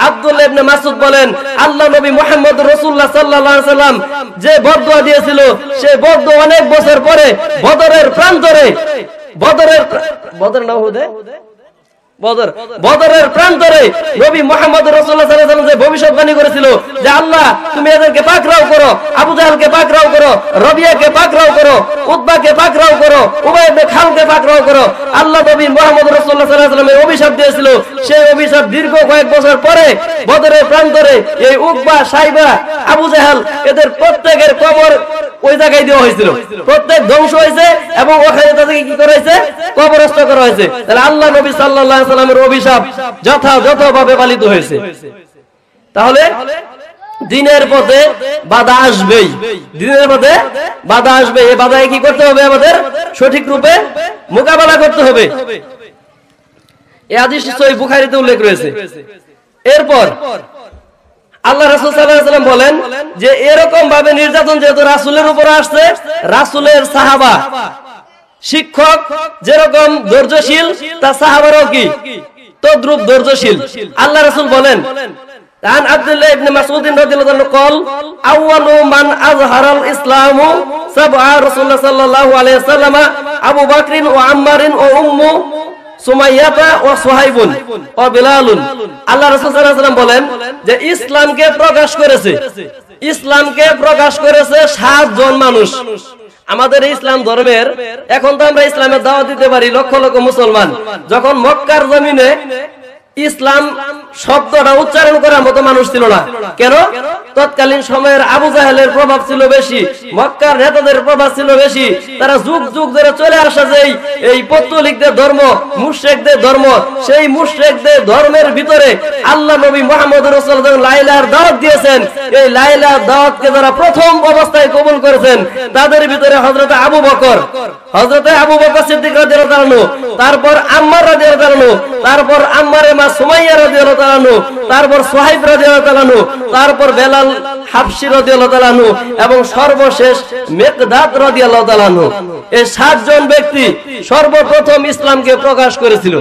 আব্দুল্লাহ ইবনে মাসউদ বলেন আল্লাহ নবী মুহাম্মদ রাসূলুল্লাহ সাল্লাল্লাহু আলাইহি সাল্লাম যে বদদুয়া দিয়েছিল সেই বদদুয়া অনেক বছর পরে বদরের প্রান্তরে বদর না হুদে বদরের প্রান্তরে নবী মুহাম্মদ রাসূলুল্লাহ সাল্লাল্লাহু আলাইহি ওয়াসাল্লাম যে ভবিষ্যৎবাণী করেছিল যে আল্লাহ তুমি এদেরকে পাকড়াও করো, আবু জাহলকে পাকড়াও করো, রবিয়াকে পাকড়াও করো, উতবাকে পাকড়াও করো, উবাই ইবনে খালকে পাকড়াও করো। আল্লাহ নবী মুহাম্মদ রাসূলুল্লাহ সাল্লাল্লাহু আলাইহি ওয়াসাল্লাম অভিশাপ দিয়েছিল, সেই অভিশাপ দীর্ঘ কয়েক বছর পরে বদরের প্রান্তরে এই উকবা, সাইবা, আবু জাহল এদের প্রত্যেকের কবর ওই জায়গায় দেওয়া হয়েছিল, প্রত্যেক ধ্বংস হয়েছে এবং ওখানে তাদেরকে কি করা হয়েছে? কবরস্থ করা হয়েছে। তাহলে আল্লাহ নবী সাল্লাল্লাহু আলাইহি ওয়াসাল্লামের অভিশাপ যথাযথভাবে পালিত হয়েছে। তাহলে দিনের পথে বাধা আসবেই, দিনের পথে বাধা আসবে। এই বাধায় কি করতে হবে? আমাদের সঠিক রূপে মোকাবেলা করতে হবে। এই হাদিসটি সহিহ বুখারীতে উল্লেখ রয়েছে। এরপর আল্লাহ রাসূল সাল্লাল্লাহু আলাইহি ওয়াসাল্লাম বলেন যে এরকম ভাবে নির্যাতন যেহেতু রাসূলের উপর আসছে, রাসূলের সাহাবা শিক্ষক যেরকম ধৈর্যশীল তার সাহাবারাও কি তদ্রূপ ধৈর্যশীল। আল্লাহ রাসূল বলেন আন আব্দুল্লাহ ইবনে মাসউদ রাদিয়াল্লাহু আনহু قال اول من اظهر الاسلام سبع রাসূলুল্লাহ সাল্লাল্লাহু আলাইহি ওয়াসাল্লাম আবু বকর ও আম্মার ও উম্মু সুমাইয়াতা ও সুহাইবুন ও বিলালুন। আল্লাহ রাসূল সাল্লাল্লাহু আলাইহি ওয়াসাল্লাম বলেন যে ইসলামকে প্রকাশ করেছে 7 জন মানুষ। আমাদের ইসলাম ধর্মের এখন তো আমরা ইসলামের দাওয়াত দিতে পারি লক্ষ লক্ষ মুসলমান, যখন মক্কার জমিনে ইসলাম শব্দটা উচ্চারণ করার মতো মানুষ ছিল না। কেন? তৎকালীন সময়ের আবু জাহেলের প্রভাব ছিল বেশি, মক্কার নেতাদের প্রভাব ছিল বেশি। তারা যুগ যুগ ধরে চলে আসা যেই এই পৌত্তলিকদের ধর্ম, মুশরিকদের ধর্ম, সেই মুশরিকদের ধর্মের ভিতরে আল্লাহ নবী মুহাম্মদ রাসূলুল্লাহ যখন লা ইলাহার দাওয়াত দিয়েছেন, এই লা ইলাহার দাওয়াতকে যারা প্রথম অবস্থায় কবুল করেছেন তাদের ভিতরে হযরত আবু বকর সিদ্দিক রাদিয়াল্লাহু আনহু, তারপর আম্মার রাদিয়াল্লাহু আনহু, তারপর আম্মারের মা সুমাইয়া রাদিয়াল্লাহু আনহু, তারপর সুহাইব রাদিয়াল্লাহু আনহু, তারপর বেলাল হাবশী রাদিয়াল্লাহু আনহু এবং সর্বশেষ মিকদাদ রাদিয়াল্লাহু আনহু। এই 7 জন ব্যক্তি সর্বপ্রথম ইসলামকে প্রকাশ করেছিল।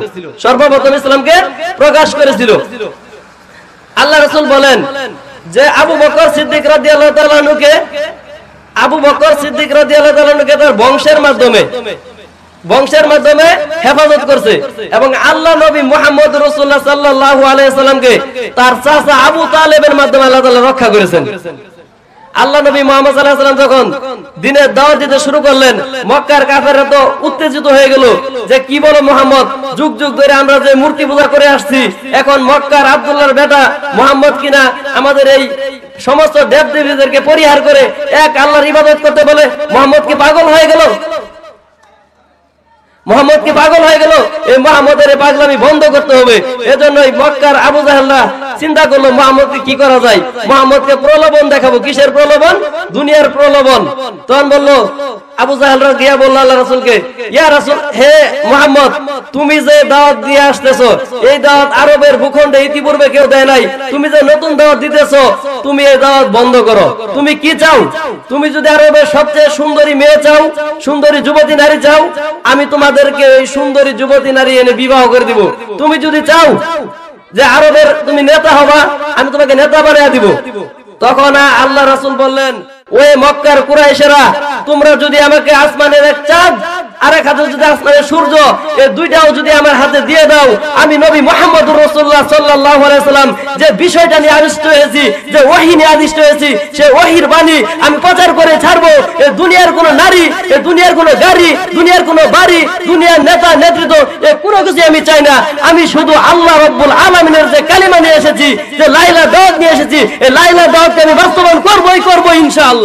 আল্লাহ রাসূল বলেন যে আবু বকর সিদ্দিক রাদিয়াল্লাহু আনহুকে তার বংশের মাধ্যমে হেফাজত করছে এবং আল্লাহ নবী মুহাম্মদ রাসূলুল্লাহ সাল্লাল্লাহু আলাইহি ওয়াসাল্লামকে তার চাচা আবু তালেবের মাধ্যমে আল্লাহ তাআলা রক্ষা করেছেন। আল্লাহ নবী মুহাম্মদ সাল্লাল্লাহু আলাইহি ওয়াসাল্লাম যখন দ্বীনের দাওয়াত দিতে শুরু করলেন, মক্কার কাফেররা তো উত্তেজিত হয়ে গেল যে কি বলো মুহাম্মদ, যুগ যুগ ধরে আমরা যে মূর্তি পূজা করে আসছি, এখন মক্কার আব্দুল্লাহর বেটা মুহাম্মদ কিনা আমাদের এই সমস্ত দেবদেবীদেরকে পরিহার করে এক আল্লাহর ইবাদত করতে বলে। মুহাম্মদ কি পাগল হয়ে গেল? এই মুহাম্মদের পাগলামি বন্ধ করতে হবে। এজন্যই মক্কার আবু জাহেলরা চিন্তা করলো মুহাম্মদকে কি করা যায়, মুহাম্মদকে প্রলোভন দেখাবো। কিসের প্রলোভন? দুনিয়ার প্রলোভন। তখন বললো আবু জাহেলরা গিয়া বলল আল্লাহ রাসূলকে, ইয়া রাসূল, হে মুহাম্মদ, তুমি যে দাওয়াত দিয়ে আসতেছো এই দাওয়াত আরবের ভূখণ্ডে ইতিপূর্বে কেউ দেয় নাই, তুমি যে নতুন দাওয়াত দিতেছো তুমি এই দাওয়াত বন্ধ করো। তুমি কি চাও? তুমি যদি আরবের সবচেয়ে সুন্দরী মেয়ে চাও, সুন্দরী যুবতী নারী চাও, আমি তোমাদেরকে এই সুন্দরী যুবতী নারী এনে বিবাহ করে দিব। তুমি যদি চাও যে আরবের তুমি নেতা হবা, আমি তোমাকে নেতা বানিয়ে দিব। তখন আল্লাহ রাসূল বললেন, ওই মক্কার কুরাইশেরা, তোমরা যদি আমাকে আসমানের এক চাঁদ আর এক হাতে যদি আসমানের সূর্য, এই দুইটাও যদি আমার হাতে দিয়ে দাও, আমি নবী মুহাম্মদুর রাসূলুল্লাহ সাল্লাল্লাহু আলাইহি ওয়াসাল্লাম যে বিষয়টা নিয়ে আদিষ্ট হয়েছি, যে ওহী নিয়ে আদিষ্ট হয়েছি, সেই ওহীর বাণী আমি প্রচার করে ছাড়বো। এই দুনিয়ার কোনো নারী, এই দুনিয়ার কোনো গাড়ি, দুনিয়ার কোনো বাড়ি, দুনিয়ার নেতা নেতৃত্ব, এই কোনো কিছু আমি চাই না। আমি শুধু আল্লাহ রাব্বুল আলামিনের যে কালিমা নিয়ে এসেছি, যে লা ইলাহা দাওয়াত নিয়ে এসেছি, এই লা ইলাহা দাওয়াতকে আমি বাস্তবায়ন করবই ইনশাআল্লাহ।